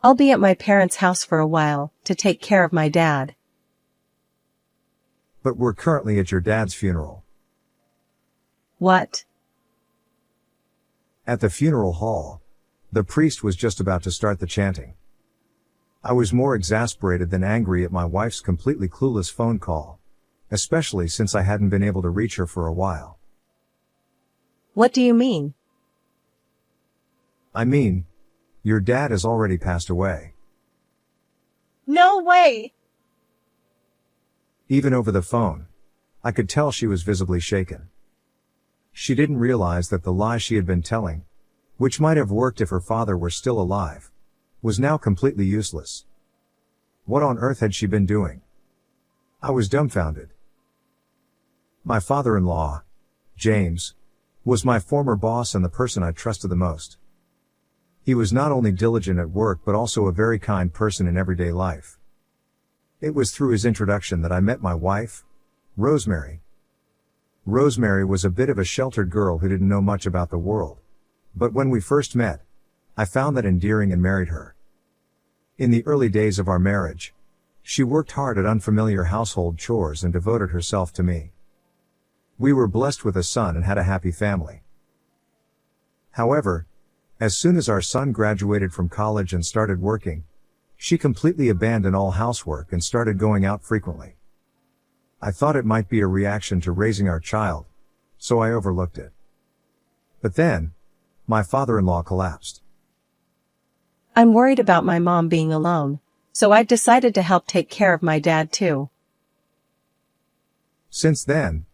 I'll be at my parents' house for a while to take care of my dad. But we're currently at your dad's funeral. What? At the funeral hall, the priest was just about to start the chanting. I was more exasperated than angry at my wife's completely clueless phone call, especially since I hadn't been able to reach her for a while. What do you mean? I mean, your dad has already passed away. No way! Even over the phone, I could tell she was visibly shaken. She didn't realize that the lie she had been telling, which might have worked if her father were still alive, was now completely useless. What on earth had she been doing? I was dumbfounded. My father-in-law, James, was my former boss and the person I trusted the most. He was not only diligent at work but also a very kind person in everyday life. It was through his introduction that I met my wife, Rosemary. Rosemary was a bit of a sheltered girl who didn't know much about the world. But when we first met, I found that endearing and married her. In the early days of our marriage, she worked hard at unfamiliar household chores and devoted herself to me. We were blessed with a son and had a happy family. However, as soon as our son graduated from college and started working, she completely abandoned all housework and started going out frequently. I thought it might be a reaction to raising our child, so I overlooked it. But then, my father-in-law collapsed. I'm worried about my mom being alone, so I've decided to help take care of my dad too. Since then,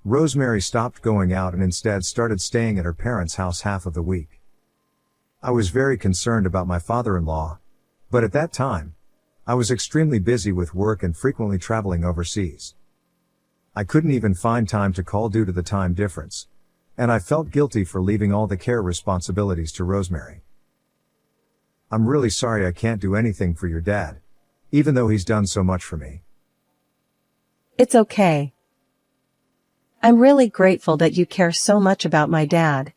Rosemary stopped going out and instead started staying at her parents' house half of the week. I was very concerned about my father-in-law, but at that time, I was extremely busy with work and frequently traveling overseas. I couldn't even find time to call due to the time difference, and I felt guilty for leaving all the care responsibilities to Rosemary. I'm really sorry I can't do anything for your dad, even though he's done so much for me. It's okay. I'm really grateful that you care so much about my dad.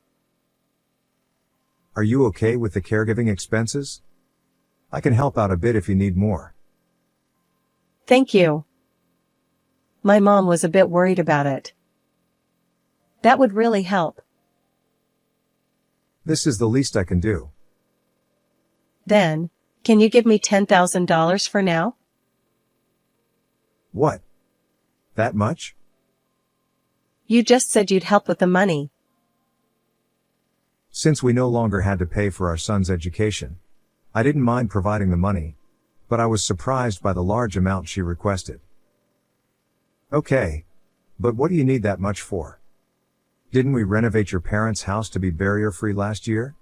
Are you okay with the caregiving expenses? I can help out a bit if you need more. Thank you. My mom was a bit worried about it. That would really help. This is the least I can do. Then, can you give me $10,000 for now? What? That much? You just said you'd help with the money. Since we no longer had to pay for our son's education, I didn't mind providing the money, but I was surprised by the large amount she requested. Okay, but what do you need that much for? Didn't we renovate your parents' house to be barrier-free last year?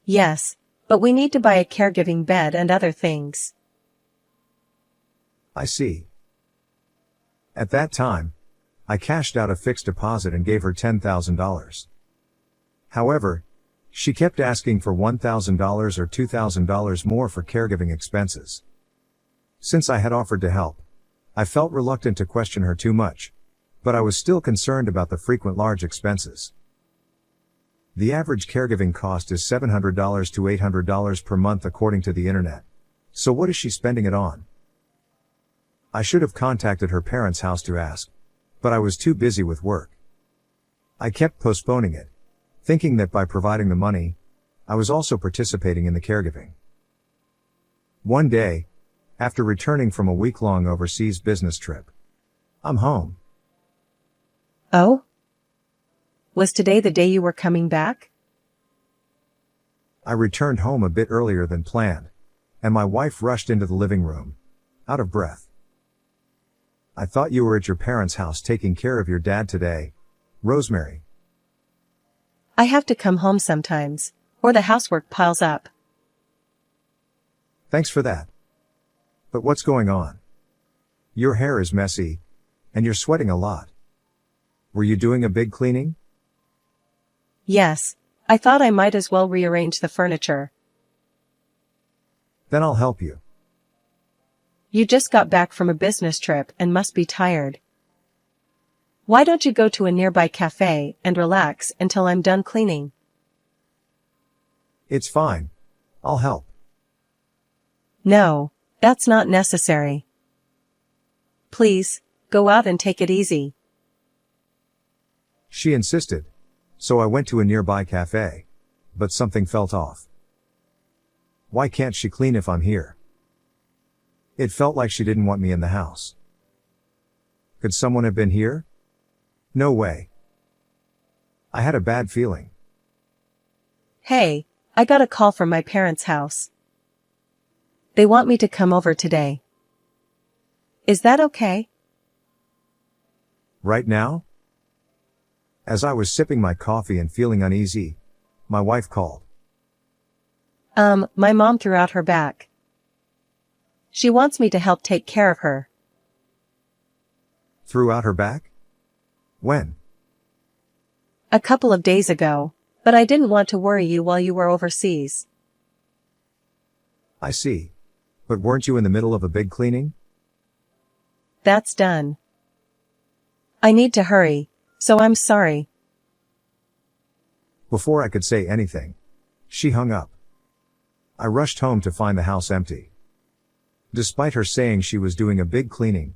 Yes, but we need to buy a caregiving bed and other things. I see. At that time, I cashed out a fixed deposit and gave her $10,000. However, she kept asking for $1,000 or $2,000 more for caregiving expenses. Since I had offered to help, I felt reluctant to question her too much, but I was still concerned about the frequent large expenses. The average caregiving cost is $700 to $800 per month according to the internet. So what is she spending it on? I should have contacted her parents' house to ask, but I was too busy with work. I kept postponing it, thinking that by providing the money, I was also participating in the caregiving. One day, after returning from a week-long overseas business trip, I'm home. Oh? Was today the day you were coming back? I returned home a bit earlier than planned, and my wife rushed into the living room, out of breath. I thought you were at your parents' house taking care of your dad today, Rosemary. I have to come home sometimes, or the housework piles up. Thanks for that. But what's going on? Your hair is messy, and you're sweating a lot. Were you doing a big cleaning? Yes, I thought I might as well rearrange the furniture. Then I'll help you. You just got back from a business trip and must be tired. Why don't you go to a nearby cafe and relax until I'm done cleaning? It's fine. I'll help. No, that's not necessary. Please, go out and take it easy. She insisted, so I went to a nearby cafe. But something felt off. Why can't she clean if I'm here? It felt like she didn't want me in the house. Could someone have been here? No way. I had a bad feeling. Hey, I got a call from my parents' house. They want me to come over today. Is that okay? Right now? As I was sipping my coffee and feeling uneasy, my wife called. My mom threw out her back. She wants me to help take care of her. Threw out her back? When? A couple of days ago, but I didn't want to worry you while you were overseas. I see. But weren't you in the middle of a big cleaning? That's done. I need to hurry, so I'm sorry. Before I could say anything, she hung up. I rushed home to find the house empty. Despite her saying she was doing a big cleaning,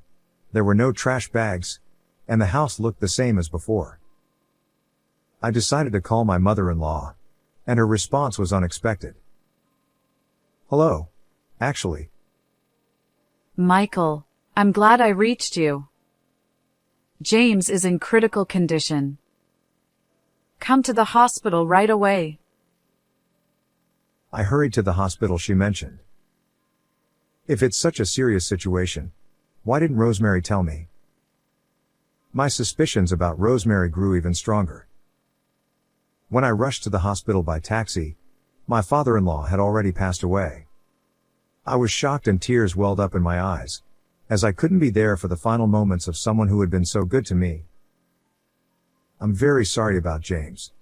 there were no trash bags, and the house looked the same as before. I decided to call my mother-in-law, and her response was unexpected. Hello. Actually. Michael, I'm glad I reached you. James is in critical condition. Come to the hospital right away. I hurried to the hospital she mentioned. If it's such a serious situation, why didn't Rosemary tell me? My suspicions about Rosemary grew even stronger. When I rushed to the hospital by taxi, my father-in-law had already passed away. I was shocked and tears welled up in my eyes, as I couldn't be there for the final moments of someone who had been so good to me. I'm very sorry about James.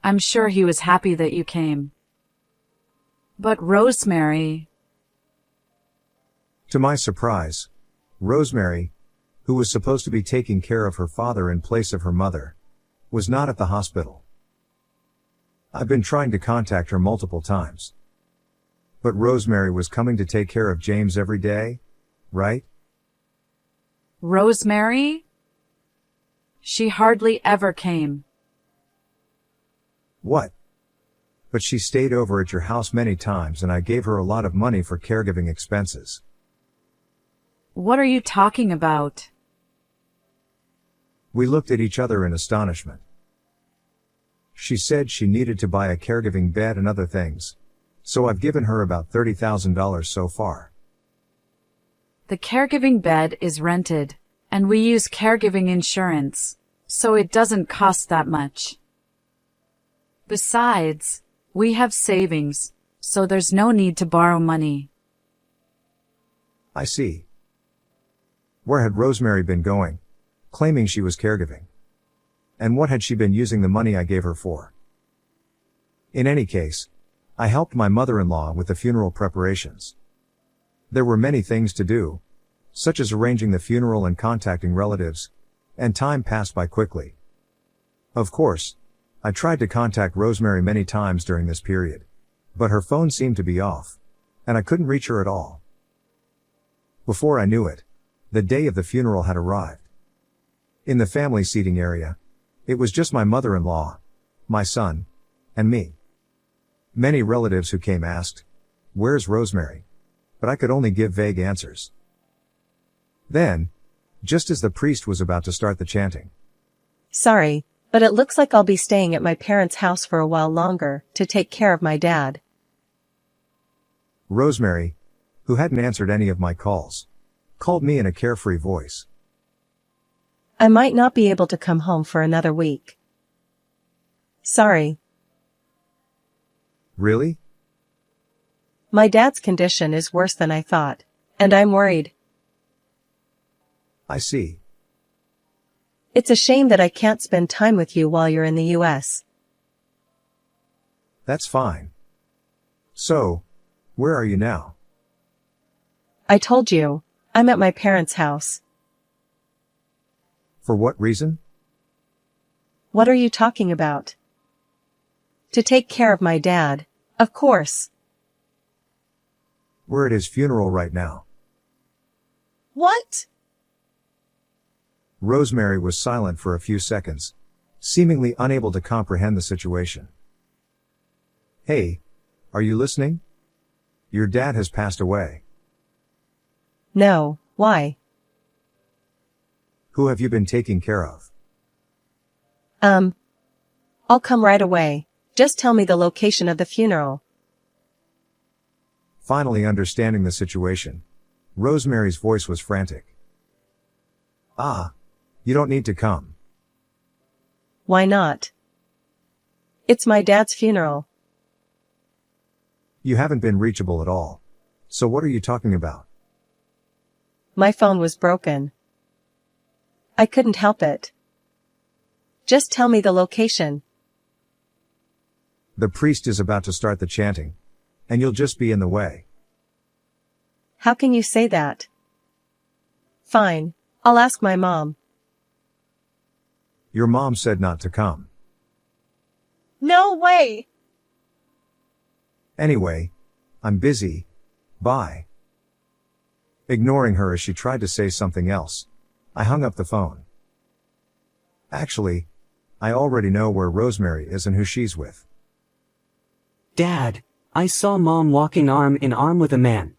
I'm sure he was happy that you came. But Rosemary... To my surprise, Rosemary, who was supposed to be taking care of her father in place of her mother, was not at the hospital. I've been trying to contact her multiple times. But Rosemary was coming to take care of James every day, right? Rosemary? She hardly ever came. What? But she stayed over at your house many times and I gave her a lot of money for caregiving expenses. What are you talking about? We looked at each other in astonishment. She said she needed to buy a caregiving bed and other things, so I've given her about $30,000 so far. The caregiving bed is rented, and we use caregiving insurance, so it doesn't cost that much. Besides, we have savings, so there's no need to borrow money. I see. Where had Rosemary been going, claiming she was caregiving? And what had she been using the money I gave her for? In any case, I helped my mother-in-law with the funeral preparations. There were many things to do, such as arranging the funeral and contacting relatives, and time passed by quickly. Of course, I tried to contact Rosemary many times during this period, but her phone seemed to be off, and I couldn't reach her at all. Before I knew it, the day of the funeral had arrived. In the family seating area, it was just my mother-in-law, my son, and me. Many relatives who came asked, "Where's Rosemary?" But I could only give vague answers. Then, just as the priest was about to start the chanting, Sorry, but it looks like I'll be staying at my parents' house for a while longer to take care of my dad. Rosemary, who hadn't answered any of my calls, called me in a carefree voice. I might not be able to come home for another week. Sorry. Really? My dad's condition is worse than I thought, and I'm worried. I see. It's a shame that I can't spend time with you while you're in the US. That's fine. So, where are you now? I told you, I'm at my parents' house. For what reason? What are you talking about? To take care of my dad, of course. We're at his funeral right now. What? Rosemary was silent for a few seconds, seemingly unable to comprehend the situation. Hey, are you listening? Your dad has passed away. No, why? Who have you been taking care of? I'll come right away. Just tell me the location of the funeral. Finally understanding the situation, Rosemary's voice was frantic. Ah, you don't need to come. Why not? It's my dad's funeral. You haven't been reachable at all. So what are you talking about? My phone was broken. I couldn't help it. Just tell me the location. The priest is about to start the chanting, and you'll just be in the way. How can you say that? Fine, I'll ask my mom. Your mom said not to come. No way! Anyway, I'm busy. Bye. Ignoring her as she tried to say something else, I hung up the phone. Actually, I already know where Rosemary is and who she's with. Dad, I saw Mom walking arm in arm with a man.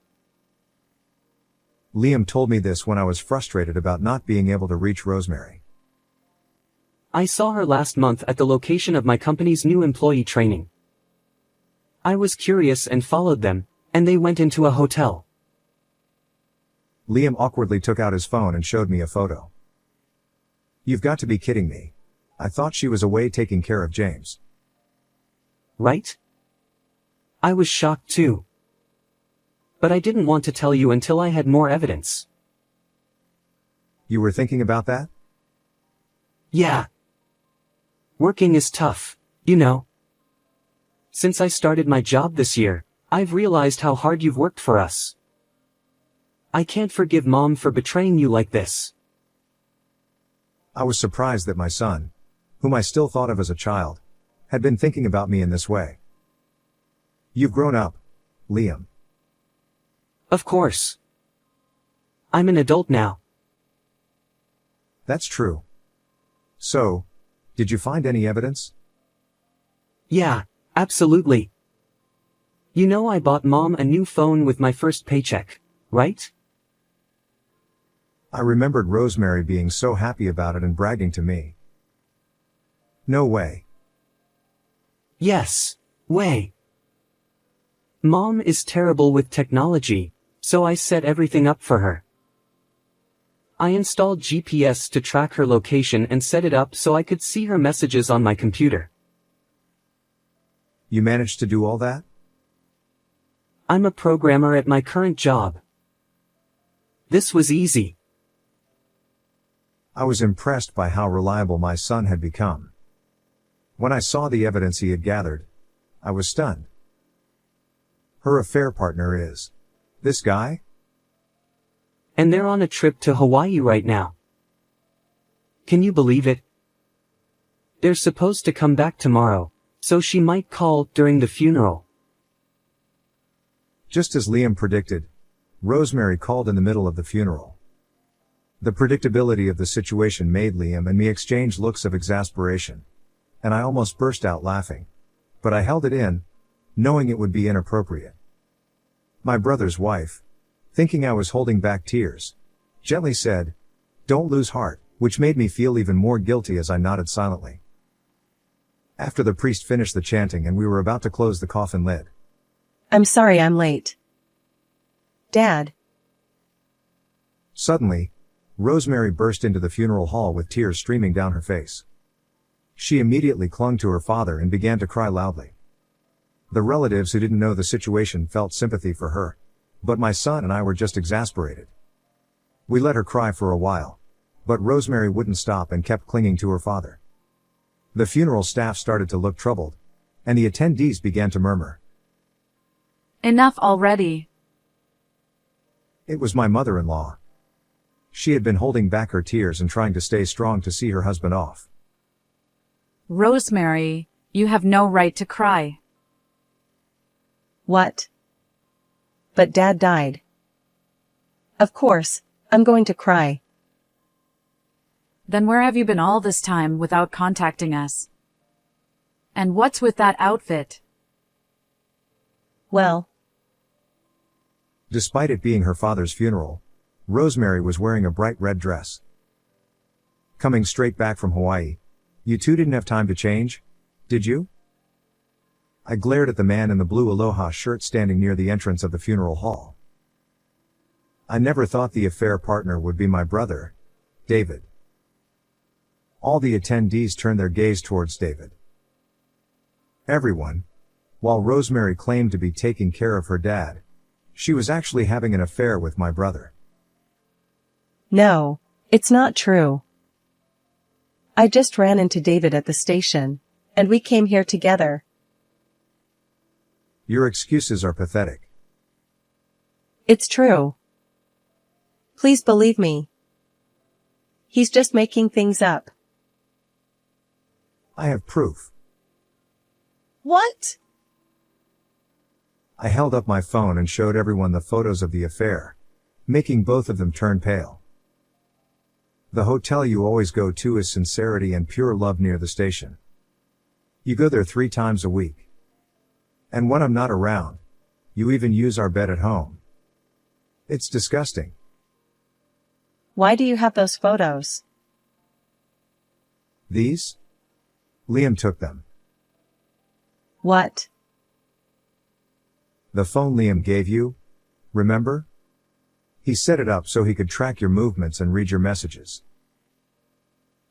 Liam told me this when I was frustrated about not being able to reach Rosemary. I saw her last month at the location of my company's new employee training. I was curious and followed them, and they went into a hotel. Liam awkwardly took out his phone and showed me a photo. You've got to be kidding me. I thought she was away taking care of James. Right? I was shocked too. But I didn't want to tell you until I had more evidence. You were thinking about that? Yeah. Working is tough, you know. Since I started my job this year, I've realized how hard you've worked for us. I can't forgive Mom for betraying you like this. I was surprised that my son, whom I still thought of as a child, had been thinking about me in this way. You've grown up, Liam. Of course. I'm an adult now. That's true. So, did you find any evidence? Yeah, absolutely. You know I bought Mom a new phone with my first paycheck, right? I remembered Rosemary being so happy about it and bragging to me. No way. Yes, way. Mom is terrible with technology, so I set everything up for her. I installed GPS to track her location and set it up so I could see her messages on my computer. You managed to do all that? I'm a programmer at my current job. This was easy. I was impressed by how reliable my son had become. When I saw the evidence he had gathered, I was stunned. Her affair partner is this guy? And they're on a trip to Hawaii right now. Can you believe it? They're supposed to come back tomorrow, so she might call during the funeral. Just as Liam predicted, Rosemary called in the middle of the funeral. The predictability of the situation made Liam and me exchange looks of exasperation, and I almost burst out laughing. But I held it in, knowing it would be inappropriate. My brother's wife, thinking I was holding back tears, gently said, "Don't lose heart," which made me feel even more guilty as I nodded silently. After the priest finished the chanting and we were about to close the coffin lid. I'm sorry I'm late. Dad. Suddenly, Rosemary burst into the funeral hall with tears streaming down her face. She immediately clung to her father and began to cry loudly. The relatives who didn't know the situation felt sympathy for her, but my son and I were just exasperated. We let her cry for a while, but Rosemary wouldn't stop and kept clinging to her father. The funeral staff started to look troubled, and the attendees began to murmur. Enough already. It was my mother-in-law. She had been holding back her tears and trying to stay strong to see her husband off. Rosemary, you have no right to cry. What? but Dad died. Of course, I'm going to cry. Then where have you been all this time without contacting us? And what's with that outfit? Well, Despite it being her father's funeral, Rosemary was wearing a bright red dress. Coming straight back from Hawaii, you two didn't have time to change, did you? I glared at the man in the blue Aloha shirt standing near the entrance of the funeral hall. I never thought the affair partner would be my brother, David. All the attendees turned their gaze towards David. Everyone, while Rosemary claimed to be taking care of her dad, she was actually having an affair with my brother. no, it's not true. I just ran into David at the station, and we came here together. Your excuses are pathetic. It's true. Please believe me. He's just making things up. I have proof. What? I held up my phone and showed everyone the photos of the affair, making both of them turn pale. The hotel you always go to is Sincerity and Pure Love near the station. You go there 3 times a week. And when I'm not around, you even use our bed at home. It's disgusting. Why do you have those photos? These? Liam took them. What? The phone Liam gave you, remember? He set it up so he could track your movements and read your messages.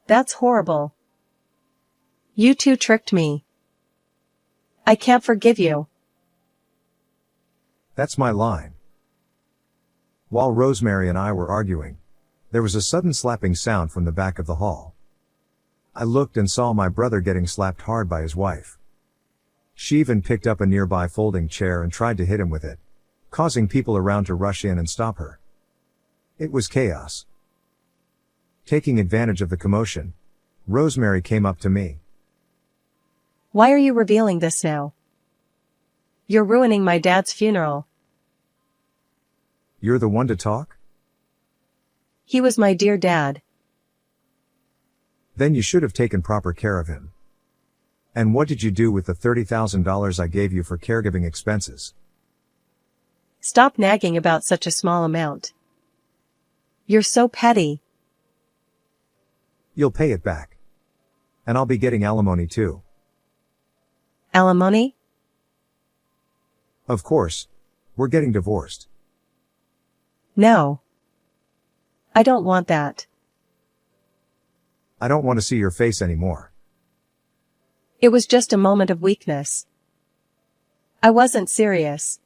That's horrible. You two tricked me. I can't forgive you. That's my line. While Rosemary and I were arguing, there was a sudden slapping sound from the back of the hall. I looked and saw my brother getting slapped hard by his wife. She even picked up a nearby folding chair and tried to hit him with it, causing people around to rush in and stop her. It was chaos. Taking advantage of the commotion, Rosemary came up to me. Why are you revealing this now? You're ruining my dad's funeral. You're the one to talk? He was my dear dad. Then you should have taken proper care of him. And what did you do with the $30,000 I gave you for caregiving expenses? Stop nagging about such a small amount. You're so petty. You'll pay it back. And I'll be getting alimony too. Alimony? Of course. We're getting divorced. No. I don't want that. I don't want to see your face anymore. It was just a moment of weakness. I wasn't serious.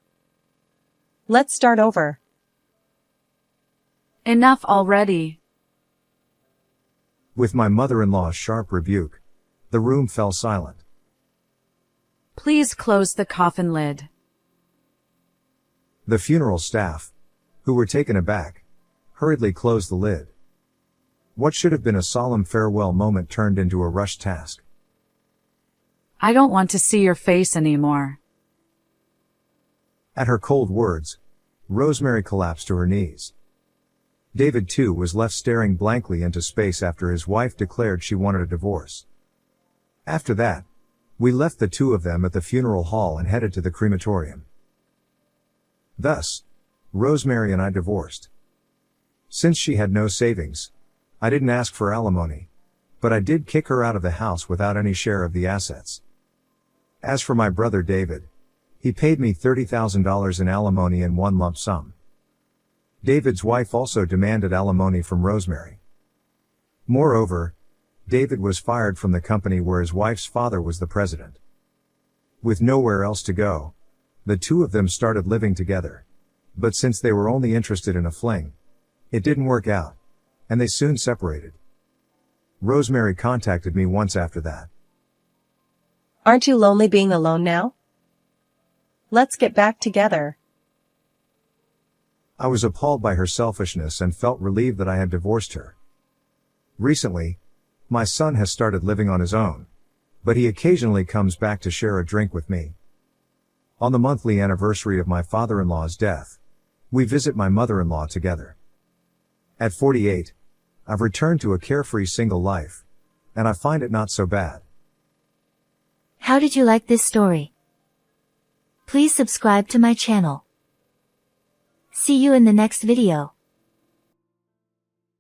Let's start over. Enough already. With my mother-in-law's sharp rebuke, the room fell silent. Please close the coffin lid. The funeral staff, who were taken aback, hurriedly closed the lid. What should have been a solemn farewell moment turned into a rushed task. I don't want to see your face anymore. At her cold words, Rosemary collapsed to her knees. David too was left staring blankly into space after his wife declared she wanted a divorce. After that, we left the two of them at the funeral hall and headed to the crematorium. Thus, Rosemary and I divorced. Since she had no savings, I didn't ask for alimony, but I did kick her out of the house without any share of the assets. As for my brother David, he paid me $30,000 in alimony in one lump sum. David's wife also demanded alimony from Rosemary. Moreover, David was fired from the company where his wife's father was the president. With nowhere else to go, the two of them started living together. But since they were only interested in a fling, it didn't work out, and they soon separated. Rosemary contacted me once after that. Aren't you lonely being alone now? Let's get back together. I was appalled by her selfishness and felt relieved that I had divorced her. Recently, my son has started living on his own, but he occasionally comes back to share a drink with me. On the monthly anniversary of my father-in-law's death, we visit my mother-in-law together. At 48, I've returned to a carefree single life, and I find it not so bad. How did you like this story? Please subscribe to my channel. See you in the next video.